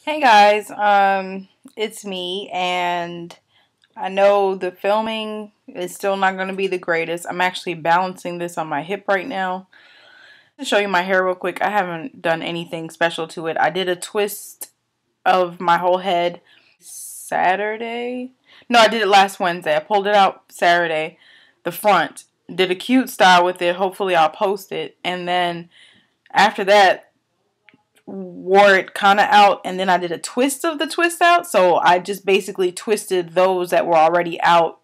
Hey guys, it's me, and I know the filming is still not going to be the greatest. I'm actually balancing this on my hip right now. To show you my hair real quick, I haven't done anything special to it. I did a twist of my whole head Saturday. No, I did it last Wednesday. I pulled it out Saturday, the front. Did a cute style with it. Hopefully I'll post it. And then after that, wore it kind of out, and then I did a twist of the twist out. So I just basically twisted those that were already out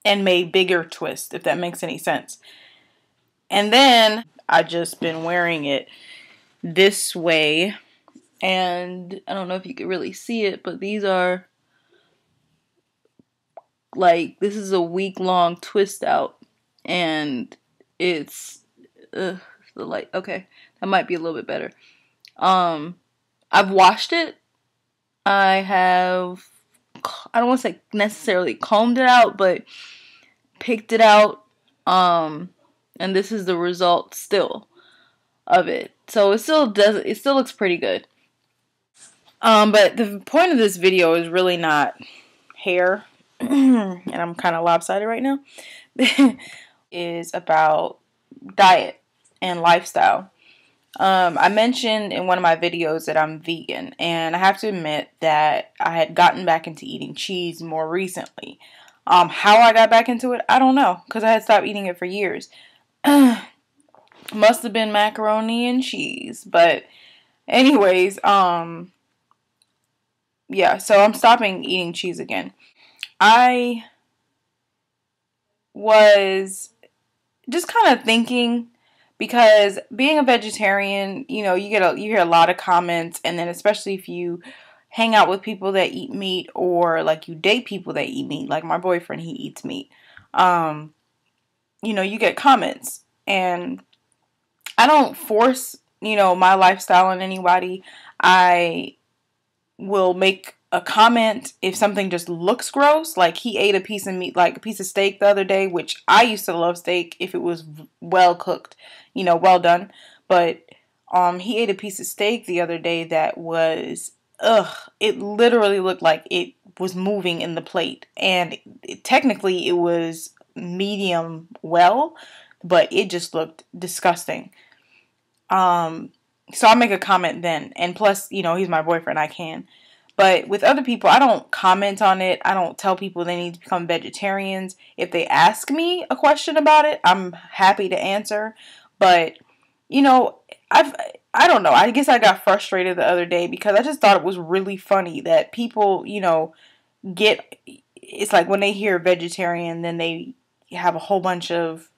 and made bigger twists, if that makes any sense. And then I just been wearing it this way, and I don't know if you can really see it, but these are like, this is a week-long twist out, and it's the light. Okay, that might be a little bit better. I've washed it. I have, I don't want to say necessarily combed it out, but picked it out. And this is the result still of it. So it still looks pretty good. But the point of this video is really not hair, and I'm kind of lopsided right now, is about diet and lifestyle. I mentioned in one of my videos that I'm vegan, and I have to admit that I had gotten back into eating cheese more recently. How I got back into it, I don't know, because I had stopped eating it for years. Must have been macaroni and cheese, but anyways, yeah, so I'm stopping eating cheese again. I was just kind of thinking, because being a vegetarian, you know, you hear a lot of comments, and then especially if you hang out with people that eat meat, or like you date people that eat meat, like my boyfriend, he eats meat. You know, you get comments, and I don't force, you know, my lifestyle on anybody. I will make a comment if something just looks gross. Like, he ate a piece of meat, like a piece of steak the other day, which I used to love steak if it was well cooked, you know, well done. But he ate a piece of steak the other day that was, it literally looked like it was moving in the plate. And technically it was medium well, but it just looked disgusting. So I make a comment then. And plus, you know, he's my boyfriend, I can. But with other people, I don't comment on it. I don't tell people they need to become vegetarians. If they ask me a question about it, I'm happy to answer. But, you know, I don't know. I guess I got frustrated the other day because I just thought it was really funny that people, you know, it's like when they hear vegetarian, then they have a whole bunch of,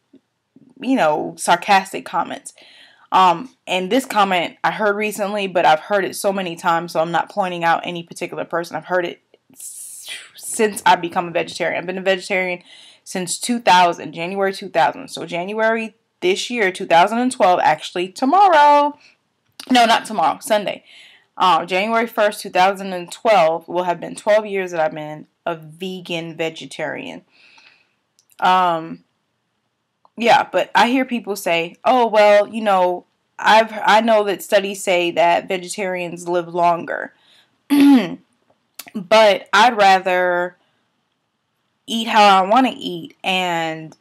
you know, sarcastic comments. And this comment I heard recently, but I've heard it so many times, so I'm not pointing out any particular person. I've heard it since I become a vegetarian. I've been a vegetarian since 2000, January 2000. So January this year, 2012, actually tomorrow. No, not tomorrow, Sunday. January 1st, 2012 will have been 12 years that I've been a vegan vegetarian. Yeah, but I hear people say, "Oh, well, you know, I know that studies say that vegetarians live longer." But I'd rather eat how I want to eat and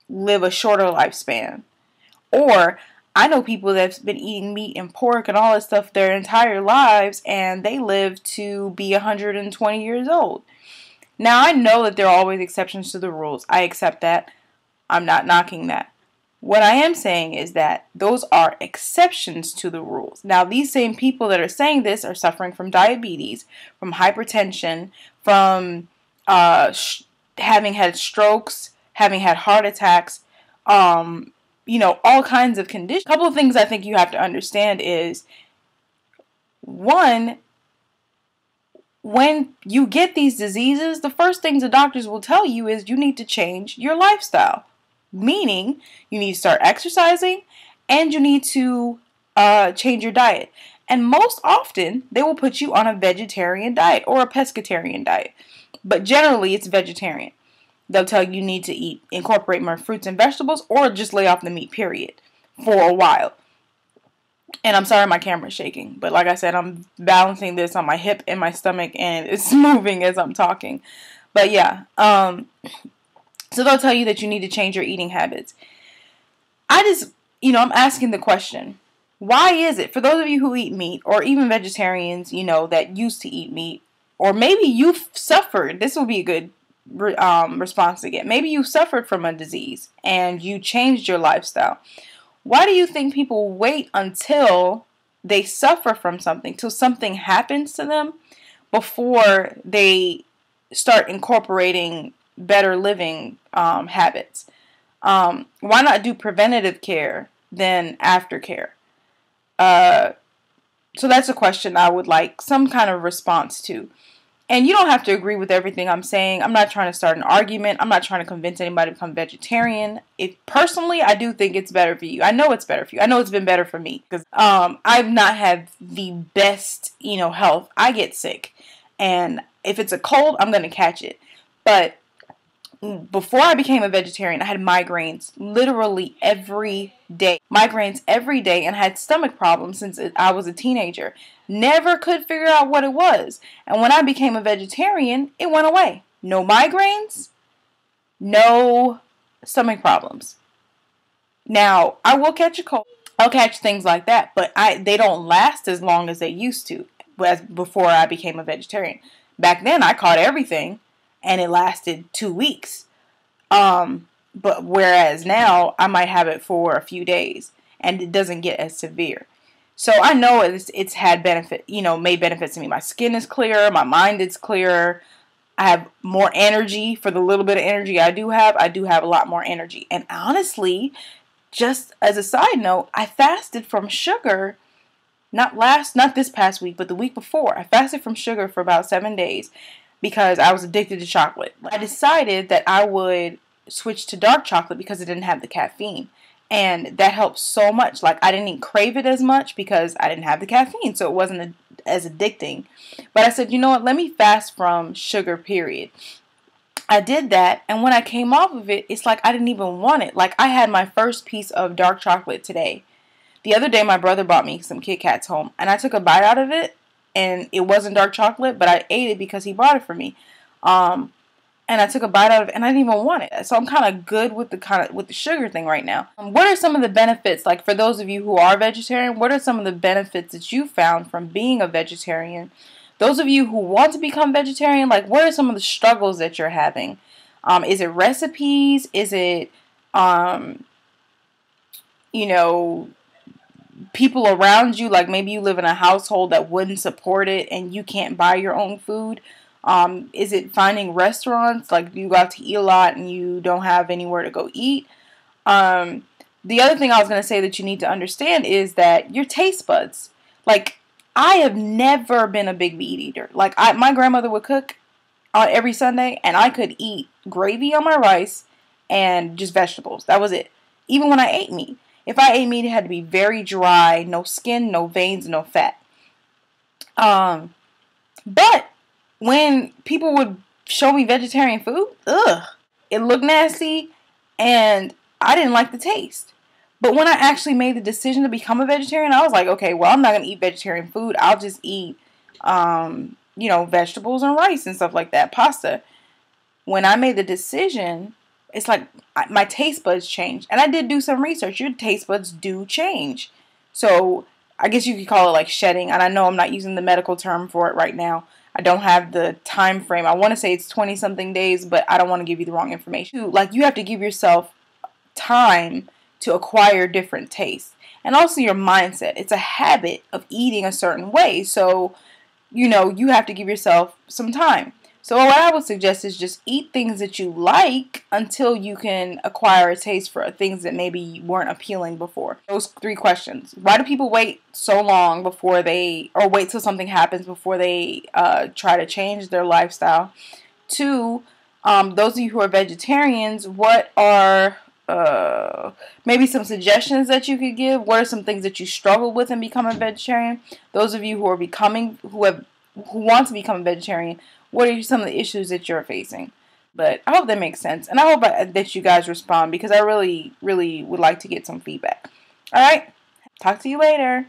live a shorter lifespan. Or I know people that've been eating meat and pork and all that stuff their entire lives, and they live to be 120 years old. Now, I know that there are always exceptions to the rules. I accept that. I'm not knocking that. What I am saying is that those are exceptions to the rules. Now, these same people that are saying this are suffering from diabetes, from hypertension, from having had strokes, having had heart attacks, you know, all kinds of conditions. A couple of things I think you have to understand is, one, when you get these diseases, the first things the doctors will tell you is you need to change your lifestyle. Meaning, you need to start exercising, and you need to change your diet. And most often, they will put you on a vegetarian diet or a pescatarian diet. But generally, it's vegetarian. They'll tell you need to incorporate more fruits and vegetables, or just lay off the meat, period, for a while. And I'm sorry my camera's shaking, but like I said, I'm balancing this on my hip and my stomach, and it's moving as I'm talking. But yeah, so they'll tell you that you need to change your eating habits. I just, I'm asking the question, why is it, for those of you who eat meat, or even vegetarians, that used to eat meat, or maybe you've suffered, this will be a good response to get. Maybe you suffered from a disease and you changed your lifestyle. Why do you think people wait until they suffer from something, till something happens to them, before they start incorporating better living habits? Why not do preventative care than aftercare? So that's a question I would like some kind of response to. And you don't have to agree with everything I'm saying. I'm not trying to start an argument. I'm not trying to convince anybody to become vegetarian. Personally, I do think it's better for you. I know it's better for you. I know it's been better for me because I've not had the best, health. I get sick, and if it's a cold, I'm gonna catch it. But before I became a vegetarian, I had migraines literally every day. Migraines every day, and had stomach problems since I was a teenager. Never could figure out what it was. And when I became a vegetarian, it went away. No migraines, no stomach problems. Now, I will catch a cold. I'll catch things like that, but they don't last as long as they used to as before I became a vegetarian. Back then, I caught everything, and it lasted 2 weeks. But whereas now, I might have it for a few days, and it doesn't get as severe. So I know it's had benefit, made benefits to me. My skin is clearer, my mind is clearer. I have more energy for the little bit of energy I do have. I do have a lot more energy. And honestly, just as a side note, I fasted from sugar, not this past week, but the week before. I fasted from sugar for about 7 days because I was addicted to chocolate. I decided that I would switch to dark chocolate because it didn't have the caffeine. And that helped so much. Like, I didn't crave it as much because I didn't have the caffeine, so it wasn't as addicting. But I said, you know what, let me fast from sugar, period. I did that, and when I came off of it, it's like I didn't even want it. Like, I had my first piece of dark chocolate today. The other day, my brother brought me some Kit Kats home, and I took a bite out of it, and it wasn't dark chocolate, but I ate it because he brought it for me. And I took a bite out of it, and I didn't even want it. So I'm kind of good with the sugar thing right now. What are some of the benefits, like for those of you who are vegetarian, what are some of the benefits that you found from being a vegetarian? Those of you who want to become vegetarian, like what are some of the struggles that you're having? Is it recipes? Is it, people around you? Like maybe you live in a household that wouldn't support it and you can't buy your own food. Is it finding restaurants, like you go out to eat a lot and you don't have anywhere to go eat? The other thing I was going to say that you need to understand is that your taste buds. Like, I have never been a big meat eater. Like, my grandmother would cook every Sunday, and I could eat gravy on my rice and just vegetables. That was it. Even when I ate meat. If I ate meat, it had to be very dry, no skin, no veins, no fat. But when people would show me vegetarian food, it looked nasty, and I didn't like the taste. But when I actually made the decision to become a vegetarian, I was like, okay, well, I'm not going to eat vegetarian food. I'll just eat, vegetables and rice and stuff like that, pasta. When I made the decision, it's like my taste buds changed. And I did do some research. Your taste buds do change. So I guess you could call it like shedding. And I know I'm not using the medical term for it right now. I don't have the time frame. I want to say it's 20-something days, but I don't want to give you the wrong information. Like, you have to give yourself time to acquire different tastes. And also your mindset. It's a habit of eating a certain way. So, you have to give yourself some time. So what I would suggest is just eat things that you like until you can acquire a taste for things that maybe weren't appealing before. Those 3 questions. Why do people wait so long or wait till something happens before they try to change their lifestyle? 2, those of you who are vegetarians, what are maybe some suggestions that you could give? What are some things that you struggle with in becoming a vegetarian? Those of you who want to become a vegetarian, what are some of the issues that you're facing? But I hope that makes sense. And I hope that you guys respond because I really, really would like to get some feedback. All right. Talk to you later.